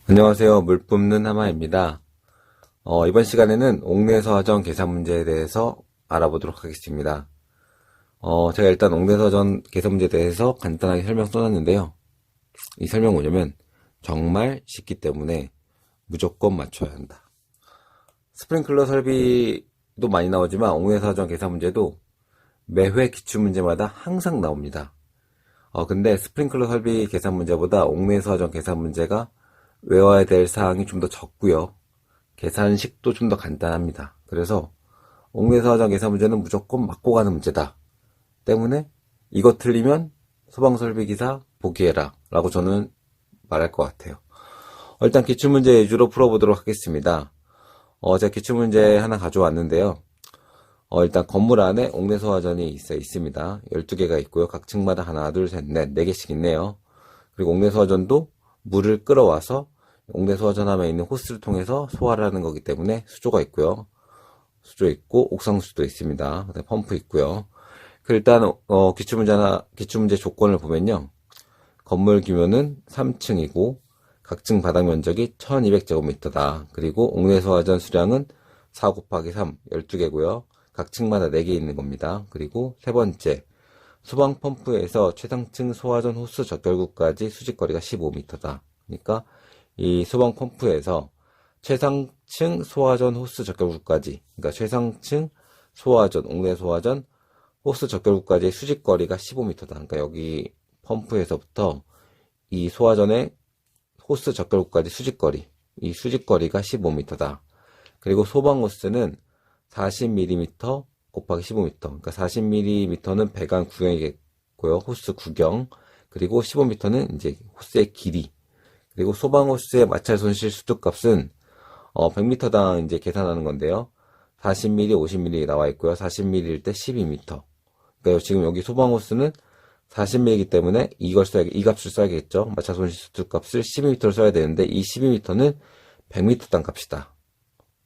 안녕하세요. 물 뿜는 하마입니다. 이번 시간에는 옥내서화전 계산 문제에 대해서 알아보도록 하겠습니다. 제가 일단 옥내서화전 계산 문제에 대해서 간단하게 설명 써놨는데요. 이 설명 뭐냐면 정말 쉽기 때문에 무조건 맞춰야 한다. 스프링클러 설비도 많이 나오지만 옥내서화전 계산 문제도 매회 기출문제마다 항상 나옵니다. 근데 스프링클러 설비 계산 문제보다 옥내서화전 계산 문제가 외워야 될 사항이 좀 더 적고요. 계산식도 좀 더 간단합니다. 그래서 옥내서화전 계산 문제는 무조건 맞고 가는 문제다. 때문에 이거 틀리면 소방설비기사 포기해라 라고 저는 말할 것 같아요. 일단 기출문제 위주로 풀어보도록 하겠습니다. 제가 기출문제 하나 가져왔는데요. 일단 건물 안에 옥내서화전이 있습니다. 12개가 있고요. 각 층마다 하나, 둘, 셋, 넷, 4개씩 있네요. 그리고 옥내서화전도 물을 끌어와서 옥내서화전함에 있는 호스를 통해서 소화를 하는 거기 때문에 수조가 있고요. 수조 있고 옥상수도 있습니다. 그다음에 펌프 있고요. 일단 기출문제 조건을 보면요. 건물 규모는 3층이고 각 층 바닥 면적이 1200제곱미터다. 그리고 옥내서화전 수량은 4 곱하기 3, 12개고요. 각 층마다 4개 있는 겁니다. 그리고 세 번째, 소방 펌프에서 최상층 소화전 호스 적결구까지 수직거리가 15m다. 그러니까 이 소방 펌프에서 최상층 소화전 호스 적결구까지, 그러니까 최상층 소화전, 옥내 소화전 호스 적결구까지의 수직거리가 15m다. 그러니까 여기 펌프에서부터 이 소화전의 호스 적결구까지 수직거리, 이 수직거리가 15m다. 그리고 소방 호스는 40mm 곱하기 15m. 그러니까 40mm는 배관 구경이겠고요. 호스 구경. 그리고 15m는 이제 호스의 길이. 그리고 소방 호스의 마찰 손실 수도값은 100m당 이제 계산하는 건데요. 40mm, 50mm 나와 있고요. 40mm일 때 12m. 그러니까 지금 여기 소방 호스는 40mm이기 때문에 이 값을 써야겠죠. 마찰 손실 수도값을 12m를 써야 되는데 이 12m는 100m당 값이다.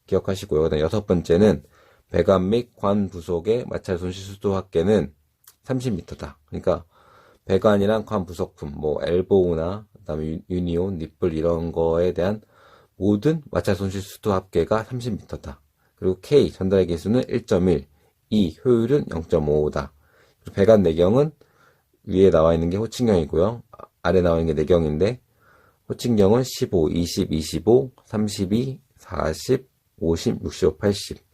기억하시고요. 그다음 여섯 번째는 배관 및 관 부속의 마찰 손실 수도 합계는 30m다. 그러니까 배관이랑 관 부속품, 뭐 엘보우나 그다음에 유니온, 니플 이런 거에 대한 모든 마찰 손실 수도 합계가 30m다. 그리고 K 전달의 개수는 1.1, E 효율은 0.55다. 배관 내경은 위에 나와 있는 게 호칭경이고요. 아래 나와 있는 게 내경인데 호칭경은 15, 20, 25, 32, 40, 50, 65, 80.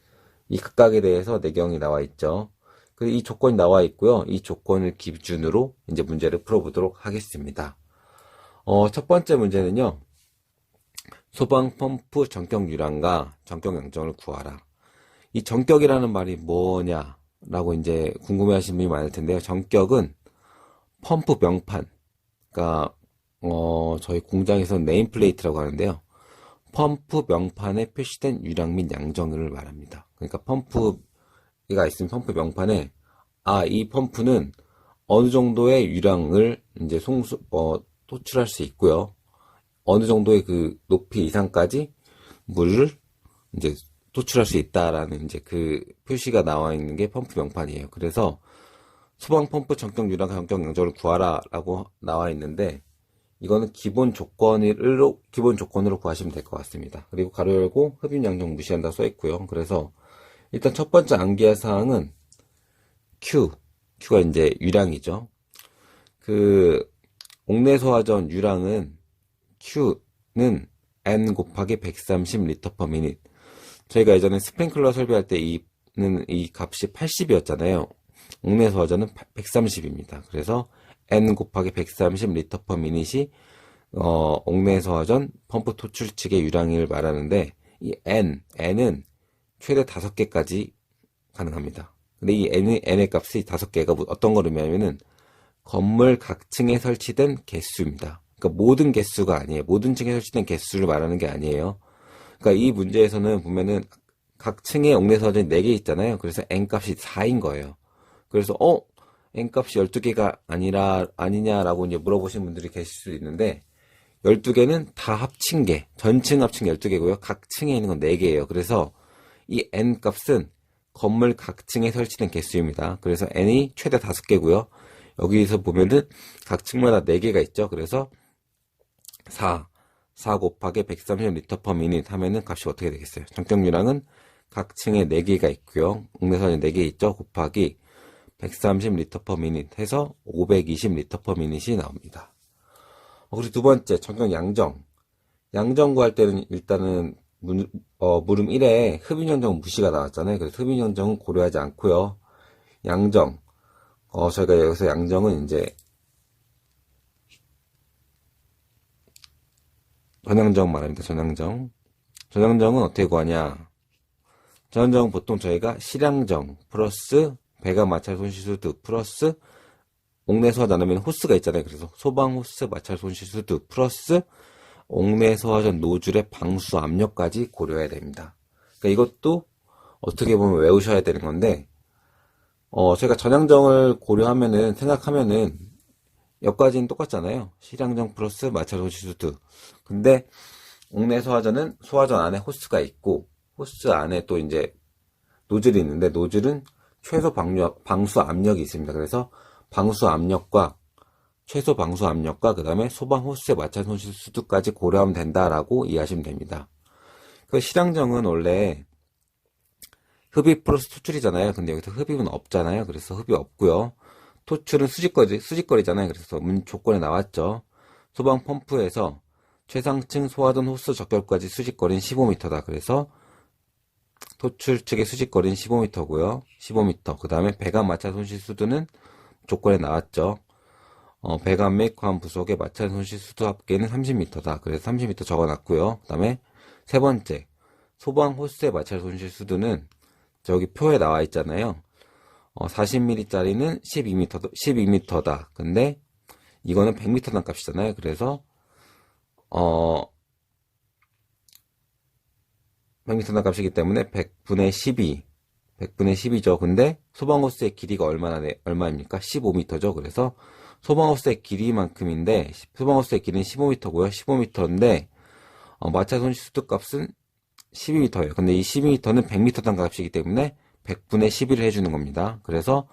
이 각각에 대해서 내경이 나와 있죠. 그리고 이 조건이 나와 있고요. 이 조건을 기준으로 이제 문제를 풀어보도록 하겠습니다. 첫 번째 문제는요. 소방 펌프 전격 유량과 전격 양정을 구하라. 이 전격이라는 말이 뭐냐라고 이제 궁금해하시는 분이 많을 텐데요. 전격은 펌프 명판, 그러니까 저희 공장에서 네임플레이트라고 하는데요. 펌프 명판에 표시된 유량 및 양정을 말합니다. 그러니까 펌프가 있으면 펌프 명판에 이 펌프는 어느 정도의 유량을 이제 토출할 수 있고요. 어느 정도의 그 높이 이상까지 물을 이제 토출할 수 있다라는 이제 그 표시가 나와 있는 게 펌프 명판이에요. 그래서 소방 펌프 전격 유량과 전격 양정을 구하라라고 나와 있는데 이거는 기본 조건으로 구하시면 될 것 같습니다. 그리고 가로 열고 흡입 양정 무시한다 써 있고요. 그래서 일단 첫 번째 암기할 사항은 Q가 이제 유량이죠. 그 옥내소화전 유량은 Q는 N 곱하기 130 리터 per minute. 저희가 예전에 스프링클러 설비할 때 이 값이 80이었잖아요. 옥내소화전은 130입니다. 그래서 N 곱하기 130 리터 per minute이 옥내소화전 펌프 토출 측의 유량을 말하는데 이 N은 최대 5개까지 가능합니다. 근데 이 N의 값이 5개가 어떤 걸 의미하면은 건물 각 층에 설치된 개수입니다. 그러니까 모든 개수가 아니에요. 모든 층에 설치된 개수를 말하는 게 아니에요. 그러니까 이 문제에서는 보면은 각 층에 옥내소화전이 4개 있잖아요. 그래서 N 값이 4인 거예요. 그래서 N값이 12개가 아니냐라고 이제 물어보시는 분들이 계실 수 있는데 12개는 다 합친 게 전층 합친 게 12개고요. 각 층에 있는 건 4개예요. 그래서 이 N값은 건물 각 층에 설치된 개수입니다. 그래서 N이 최대 5개고요. 여기서 보면은 각 층마다 4개가 있죠. 그래서 4, 4 곱하기 130L/min 하면은 값이 어떻게 되겠어요? 정격유량은 각 층에 4개가 있고요. 옥내서화전 4개 있죠? 곱하기 130L/min 해서 520L/min이 나옵니다. 그리고 두 번째, 정격 양정. 양정 구할 때는 일단은 물음 1에 흡인양정 무시가 나왔잖아요. 그래서 흡인양정은 고려하지 않고요. 양정. 저희가 여기서 양정은 이제 전양정 말합니다. 전양정. 전양정은 어떻게 구하냐? 전양정은 보통 저희가 실양정 플러스 배관 마찰 손실수드 플러스 옥내소화 나누면 호스가 있잖아요. 그래서 소방 호스 마찰 손실수드 플러스 옥내소화전 노즐의 방수 압력까지 고려해야 됩니다. 그러니까 이것도 어떻게 보면 외우셔야 되는 건데, 저희가 전양정을 고려하면은, 생각하면은, 여기까지는 똑같잖아요. 실양정 플러스 마찰 손실수드. 근데, 옥내소화전은 소화전 안에 호스가 있고, 호스 안에 또 이제 노즐이 있는데, 노즐은 최소 방수 압력이 있습니다. 그래서 방수 압력과 최소 방수 압력과 그 다음에 소방 호스의 마찰 손실 수두까지 고려하면 된다라고 이해하시면 됩니다. 그 실양정은 원래 흡입 플러스 토출이잖아요. 근데 여기서 흡입은 없잖아요. 그래서 흡입 없고요. 토출은 수직거리잖아요. 그래서 조건에 나왔죠. 소방 펌프에서 최상층 소화전 호스 적결까지 수직거리는 15m다. 그래서 토출 측의 수직거리는 15m고요. 15m. 그 다음에 배관 마찰 손실 수두는 조건에 나왔죠. 배관 및 관 부속의 마찰 손실 수두 합계는 30m다. 그래서 30m 적어놨고요. 그 다음에 세 번째, 소방 호스의 마찰 손실 수두는 저기 표에 나와 있잖아요. 40mm짜리는 12m다. 근데 이거는 100m당 값이잖아요. 그래서 100m당 값이기 때문에 100분의 12죠. 근데 소방호스의 길이가 얼마입니까? 15m죠. 그래서 소방호스의 길이만큼인데, 소방호스의 길이는 15m고요. 15m인데, 마찰 손실 수도 값은 12m예요. 근데 이 12m는 100m당 값이기 때문에 100분의 11을 해주는 겁니다. 그래서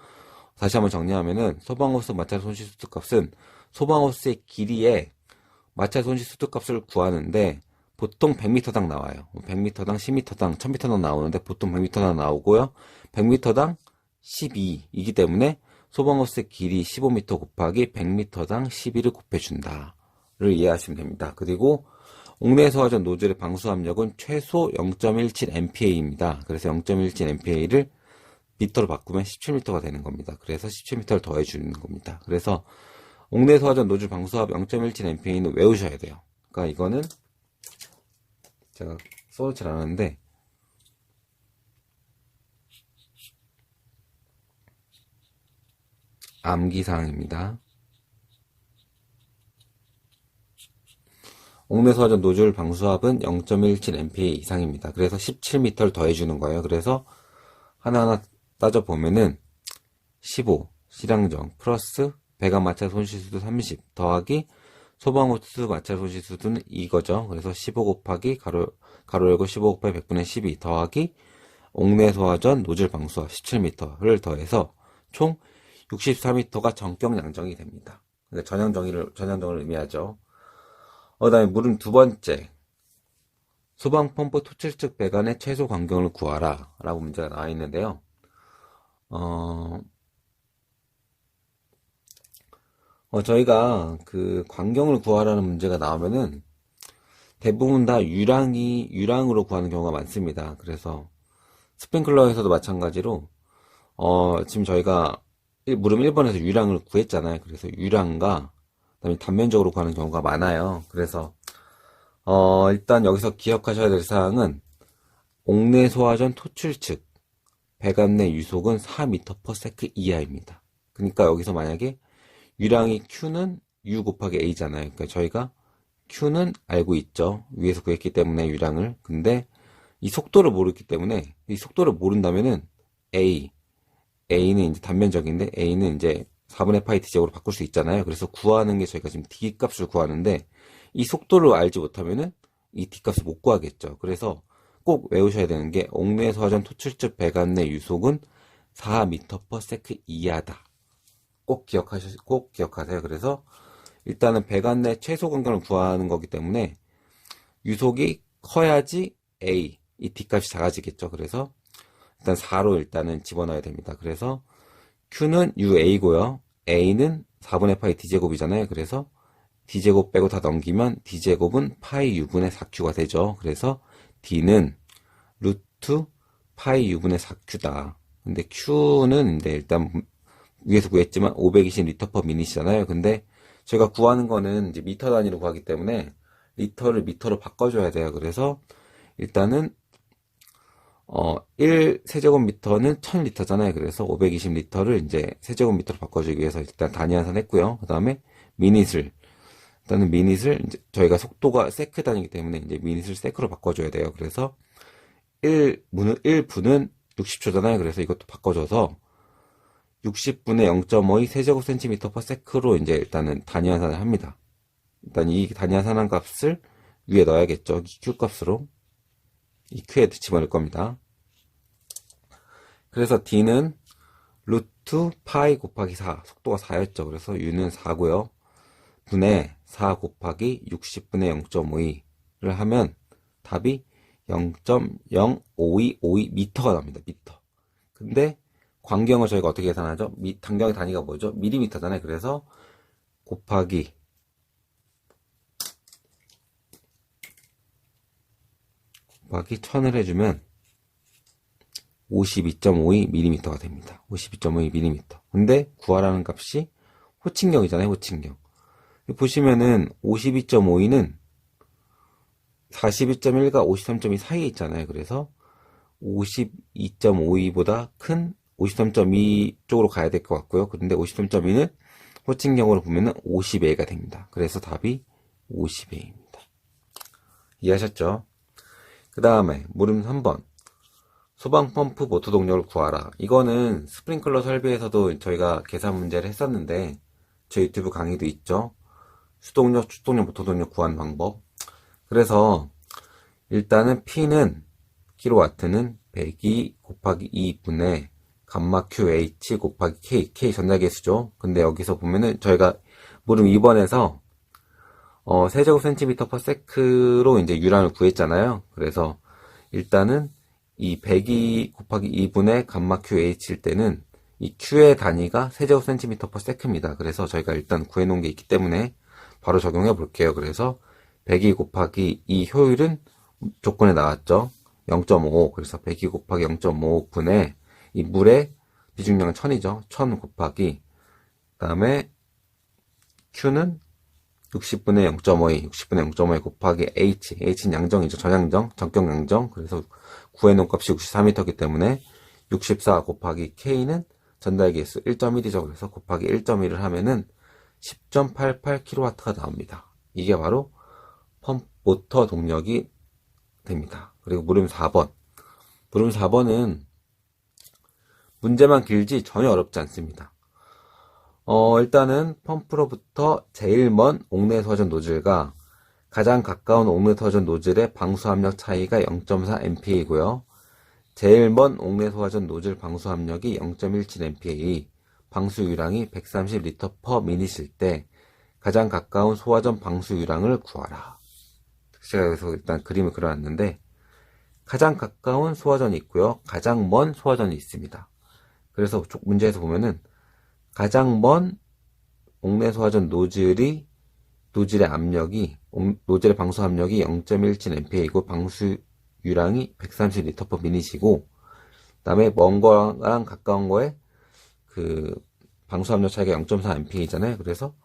다시 한번 정리하면은 소방호스 마찰 손실 수도 값은 소방호스의 길이에 마찰 손실 수도 값을 구하는데 보통 100m당 나와요. 100m당, 10m당, 1000m당 나오는데 보통 100m당 나오고요. 100m당 12이기 때문에 소방호스의 길이 15m 곱하기 100m당 12를 곱해준다를 이해하시면 됩니다. 그리고 옥내소화전 노즐의 방수 압력은 최소 0.17MPa입니다. 그래서 0.17MPa를 미터로 바꾸면 17m가 되는 겁니다. 그래서 17m를 더해주는 겁니다. 그래서 옥내소화전 노즐 방수압 0.17MPa는 외우셔야 돼요. 그러니까 이거는 제가 써놓질 않았는데 암기사항입니다. 옥내소화전 노즐 방수압은 0.17MPa 이상입니다. 그래서 17m를 더해주는 거예요. 그래서 하나하나 따져보면은 15 실양정 플러스 배관 마찰 손실수도 30 더하기 소방호스 마찰 손실수도는 이거죠. 그래서 15 곱하기 가로 열고 15 곱하기 100분의 12 더하기 옥내소화전 노즐 방수압 17m를 더해서 총 64m가 전격 양정이 됩니다. 그러니까 전양정을 의미하죠. 그 다음에 물음 두 번째. 소방펌프 토출측 배관의 최소 간격을 구하라 라고 문제가 나와 있는데요. 저희가 그 간격을 구하라는 문제가 나오면은 대부분 다 유랑으로 구하는 경우가 많습니다. 그래서 스프링클러에서도 마찬가지로 지금 저희가 물음 1번에서 유랑을 구했잖아요. 그래서 유랑과 그다음에 단면적으로 구하는 경우가 많아요. 그래서 일단 여기서 기억하셔야 될 사항은 옥내소화전 토출측 배관 내 유속은 4m/s 이하입니다. 그러니까 여기서 만약에 유량이 Q는 U 곱하기 A잖아요. 그러니까 저희가 Q는 알고 있죠. 위에서 구했기 때문에 유량을. 근데 이 속도를 모르기 때문에 이 속도를 모른다면은 A는 이제 단면적인데 A는 이제 4분의 파이 T제곱으로 바꿀 수 있잖아요. 그래서 구하는 게 저희가 지금 D 값을 구하는데 이 속도를 알지 못하면은 이 D 값을 못 구하겠죠. 그래서 꼭 외우셔야 되는 게 옥내소화전 토출측 배관 내 유속은 4m/s 이하다. 꼭 기억하세요. 그래서 일단은 배관 내 최소 간격을 구하는 거기 때문에 유속이 커야지 A, 이 D값이 작아지겠죠. 그래서 일단 4로 일단은 집어넣어야 됩니다. 그래서 Q는 UA고요. A는 4분의 파이 D제곱이잖아요. 그래서 D제곱 빼고 다 넘기면 D제곱은 파이 U분의 4Q가 되죠. 그래서 D는 루트 파이 U분의 4Q다. 근데 Q는 이제 일단 위에서 구했지만 520리터 퍼 미닛이잖아요. 근데 제가 구하는 거는 이제 미터 단위로 구하기 때문에 리터를 미터로 바꿔줘야 돼요. 그래서 일단은 1 세제곱미터는 1000리터잖아요. 그래서 520리터를 이제 세제곱미터로 바꿔주기 위해서 일단 단위 환산했고요. 그 다음에 일단은 미닛을 이제 저희가 속도가 세크 단위이기 때문에 이제 미닛을 세크로 바꿔줘야 돼요. 그래서 1분은 60초잖아요. 그래서 이것도 바꿔줘서 60분의 0.5의 세제곱센티미터 퍼 세크로 이제 일단은 단위 환산을 합니다. 일단 이 단위 환산한 값을 위에 넣어야겠죠. 이 Q 값으로. 이 Q에 집어넣을 겁니다. 그래서 D는 루트 파이 곱하기 4, 속도가 4였죠. 그래서 U는 4고요. 분의 4 곱하기 60분의 0.52를 하면 답이 0.0525 미터가 나옵니다. 미터. 근데 광경을 저희가 어떻게 계산하죠? 단경의 단위가 뭐죠? 밀리미터잖아요. 그래서 곱하기 1000을 해주면 52.52mm가 됩니다. 52.52mm. 근데 구하라는 값이 호칭경이잖아요. 호칭경. 보시면은 52.52는 42.1과 53.2 사이에 있잖아요. 그래서 52.52보다 큰 53.2 쪽으로 가야 될 것 같고요. 그런데 53.2는 호칭경으로 보면은 50A가 됩니다. 그래서 답이 50A입니다. 이해하셨죠? 그 다음에 물음 3번. 소방펌프 모터 동력을 구하라. 이거는 스프링클러 설비에서도 저희가 계산 문제를 했었는데 제 유튜브 강의도 있죠. 수동력, 추동력, 모터 동력 구하는 방법. 그래서 일단은 P는 킬로와트는 102 곱하기 2분의 감마 QH 곱하기 K 전자계수죠. 근데 여기서 보면은 저희가 물음 2번에서 세제곱센티미터 퍼 세크로 이제 유량을 구했잖아요. 그래서 일단은 이 102 곱하기 2분의 감마 QH일 때는 이 Q의 단위가 세제곱센티미터 퍼 세크입니다. 그래서 저희가 일단 구해놓은 게 있기 때문에 바로 적용해 볼게요. 그래서 102 곱하기 2 효율은 조건에 나왔죠. 0.5. 그래서 102 곱하기 0.5분의 이 물의 비중량은 1000이죠. 1000 곱하기 그 다음에 Q는 60분의 0.52, 60분의 0.52 곱하기 H는 양정이죠. 전양정, 전격 양정. 그래서 구해놓은 값이 64m이기 때문에 64 곱하기 K는 전달계수 1.1이죠. 그래서 곱하기 1.1을 하면은 10.88kW가 나옵니다. 이게 바로 모터 동력이 됩니다. 그리고 물음 4번. 물음 4번은 문제만 길지 전혀 어렵지 않습니다. 일단은 펌프로부터 제일 먼 옥내 소화전 노즐과 가장 가까운 옥내 소화전 노즐의 방수 압력 차이가 0.4MPa이고요. 제일 먼 옥내 소화전 노즐 방수 압력이 0.17MPa, 방수 유량이 130L per minut일 때 가장 가까운 소화전 방수 유량을 구하라. 제가 여기서 일단 그림을 그려놨는데 가장 가까운 소화전이 있고요. 가장 먼 소화전이 있습니다. 그래서 문제에서 보면은 가장 먼 옥내 소화전 노즐의 압력이 노즐의 방수 압력이 0.17MPa이고 방수 유량이 130L per minut이고 그다음에 먼 거랑 가까운 거에 그 방수 압력 차이가 0.4MPa잖아요. 그래서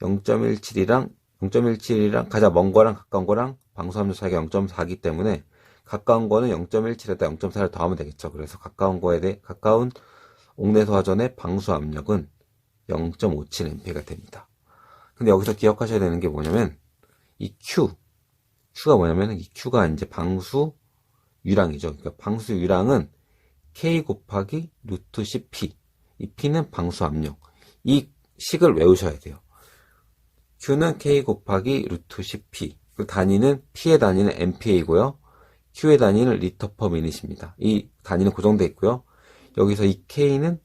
0.17이랑 가장 먼 거랑 가까운 거랑 방수 압력 차이가 0.4이기 때문에 가까운 거는 0.17에다 0.4를 더하면 되겠죠. 그래서 가까운 옥내 소화전의 방수 압력은 0.57A가 됩니다. 근데 여기서 기억하셔야 되는 게 뭐냐면 이 Q가 뭐냐면 이 Q가 이제 방수 유량이죠. 그러니까 방수 유량은 K 곱하기 루트 CP. 이 P는 방수 압력. 이 식을 외우셔야 돼요. Q는 K 곱하기 루트 CP. 그 단위는 P의 단위는 MPA이고요. Q의 단위는 리터 퍼 미닛입니다. 이 단위는 고정되어 있고요. 여기서 이 K는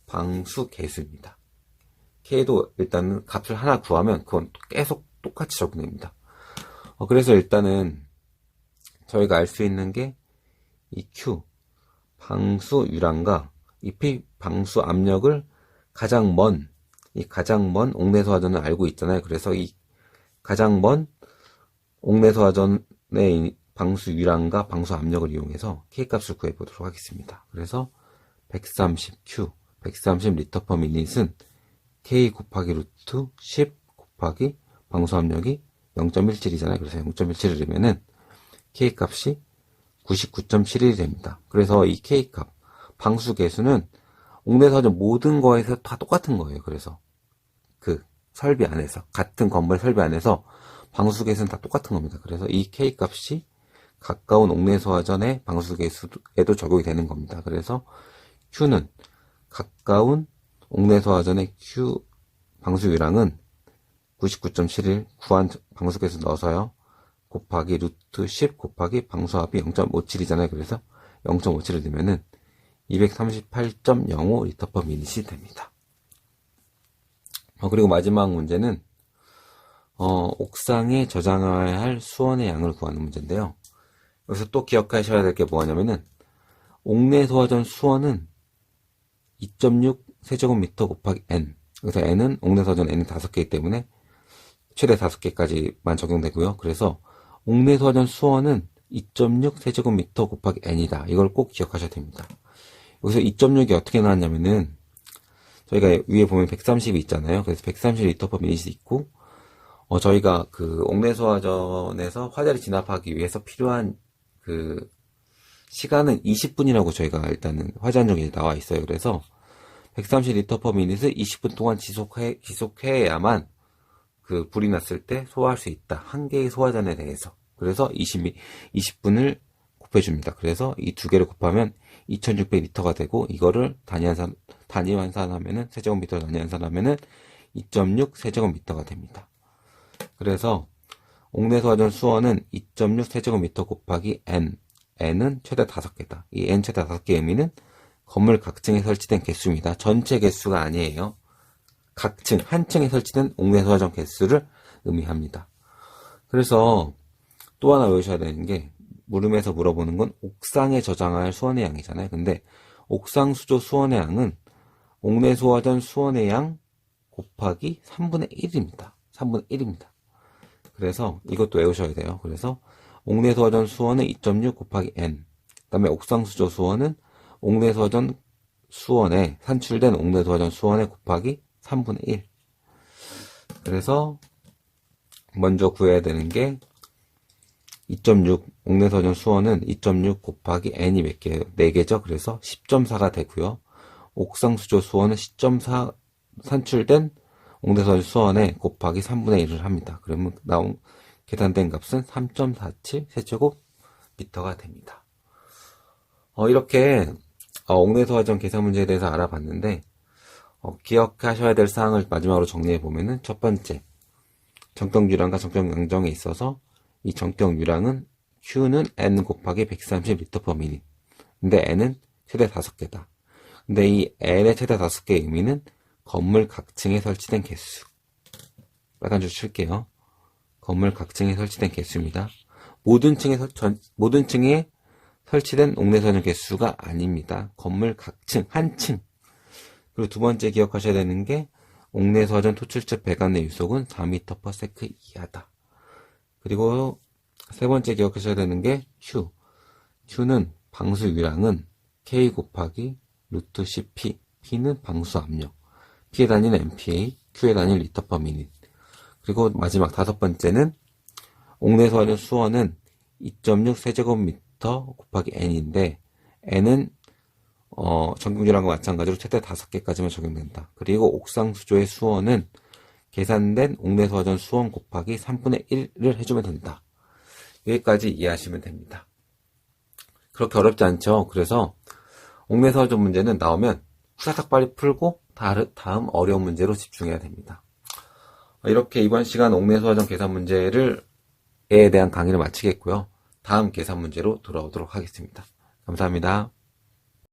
방수 계수입니다. K도 일단은 값을 하나 구하면 그건 계속 똑같이 적용됩니다. 그래서 일단은 저희가 알 수 있는 게 이 Q, 방수 유량과 이 P, 방수 압력을 가장 먼 옥내소화전을 알고 있잖아요. 그래서 이 가장 먼 옥내소화전의 방수 유량과 방수 압력을 이용해서 K값을 구해보도록 하겠습니다. 그래서 130Q, 130 리터 퍼 미닛은 K 곱하기 루트 10 곱하기 방수 압력이 0.17이잖아요. 그래서 0.17을 넣으면은 K값이 99.71이 됩니다. 그래서 이 K값, 방수 계수는 옥내소화전 모든 거에서 다 똑같은 거예요. 그래서 그 설비 안에서, 같은 건물 설비 안에서 방수 계수는 다 똑같은 겁니다. 그래서 이 K값이 가까운 옥내소화전의 방수 계수에도 적용이 되는 겁니다. 그래서 Q는 가까운 옥내소화전의 Q 방수 유량은 99.71 구한 방수 계수 넣어서요. 곱하기 루트 10 곱하기 방수압이 0.57이잖아요. 그래서 0.57을 넣으면은 238.05 리터 퍼 미닛이 됩니다. 그리고 마지막 문제는 옥상에 저장해야 할 수원의 양을 구하는 문제인데요. 여기서 또 기억하셔야 될 게 뭐냐면은 옥내소화전 수원은 2.6 세제곱미터 곱하기 n. 그래서 n은 옥내소화전 n이 5개이기 때문에 최대 5개까지만 적용되고요. 그래서 옥내소화전 수원은 2.6 세제곱미터 곱하기 n이다. 이걸 꼭 기억하셔야 됩니다. 여기서 2.6이 어떻게 나왔냐면은 저희가 위에 보면 130이 있잖아요. 그래서 130 리터 퍼 미닛이 있고 저희가 그 옥내소화전에서 화재를 진압하기 위해서 필요한 그 시간은 20분이라고 저희가 일단은 화재 안정에 나와 있어요. 그래서 130 리터 퍼 미닛을 20분 동안 지속해야만 그 불이 났을 때 소화할 수 있다. 한 개의 소화전에 대해서. 그래서 20분을 곱해줍니다. 그래서 이 두 개를 곱하면 2600리터가 되고 이거를 단위 환산하면은 세제곱미터 단위 환산하면은 2.6 세제곱미터가 됩니다. 그래서 옥내소화전 수원은 2.6 세제곱미터 곱하기 n은 최대 5개다. 이 n 최대 5개의 의미는 건물 각층에 설치된 개수입니다. 전체 개수가 아니에요. 각층, 한 층에 설치된 옥내소화전 개수를 의미합니다. 그래서 또 하나 외우셔야 되는 게 물음에서 물어보는 건 옥상에 저장할 수원의 양이잖아요. 근데 옥상 수조 수원의 양은 옥내소화전 수원의 양 곱하기 3분의 1입니다. 3분의 1입니다. 그래서 이것도 외우셔야 돼요. 그래서 옥내소화전 수원은 2.6 곱하기 n. 그 다음에 옥상 수조 수원은 옥내소화전 수원에 산출된 옥내소화전 수원에 곱하기 3분의 1. 그래서 먼저 구해야 되는 게 2.6 옥내소화전 수원은 2.6 곱하기 n이 몇 개예요? 4개죠. 그래서 10.4가 되고요. 옥상 수조 수원은 10.4 산출된 옥내소화전 수원에 곱하기 3분의 1을 합니다. 그러면 나온 계산된 값은 3.47 세제곱미터가 됩니다. 이렇게 옥내소화전 계산 문제에 대해서 알아봤는데 기억하셔야 될 사항을 마지막으로 정리해 보면은 첫 번째, 정격 유량과 정격 양정에 있어서 이 정격 유량은 Q는 n 곱하기 130 리터 퍼 미닛. 근데 n은 최대 5개다. 근데 이 n의 최대 5개의 의미는 건물 각층에 설치된 개수. 빨간 줄 칠게요. 건물 각층에 설치된 개수입니다. 모든 층에 설치된 옥내소화전 개수가 아닙니다. 건물 각층, 한 층. 그리고 두 번째 기억하셔야 되는 게 옥내소화전 토출적 배관의 유속은 4m/s 이하다. 그리고 세 번째 기억하셔야 되는 게 Q는 방수 유량은 K 곱하기 루트 CP. P는 방수 압력. P의 단위는 MPa, Q의 단위는 리터 퍼 미닛. 그리고 마지막 다섯 번째는 옥내소화전 수원은 2.6 세제곱미터 곱하기 n인데 n은 정격 유량과 마찬가지로 최대 5개까지만 적용된다. 그리고 옥상 수조의 수원은 계산된 옥내소화전 수원 곱하기 3분의 1을 해주면 된다. 여기까지 이해하시면 됩니다. 그렇게 어렵지 않죠? 그래서 옥내소화전 문제는 나오면 후다닥 빨리 풀고 다음 어려운 문제로 집중해야 됩니다. 이렇게 이번 시간 옥내소화전 계산 문제에 대한 강의를 마치겠고요. 다음 계산 문제로 돌아오도록 하겠습니다. 감사합니다.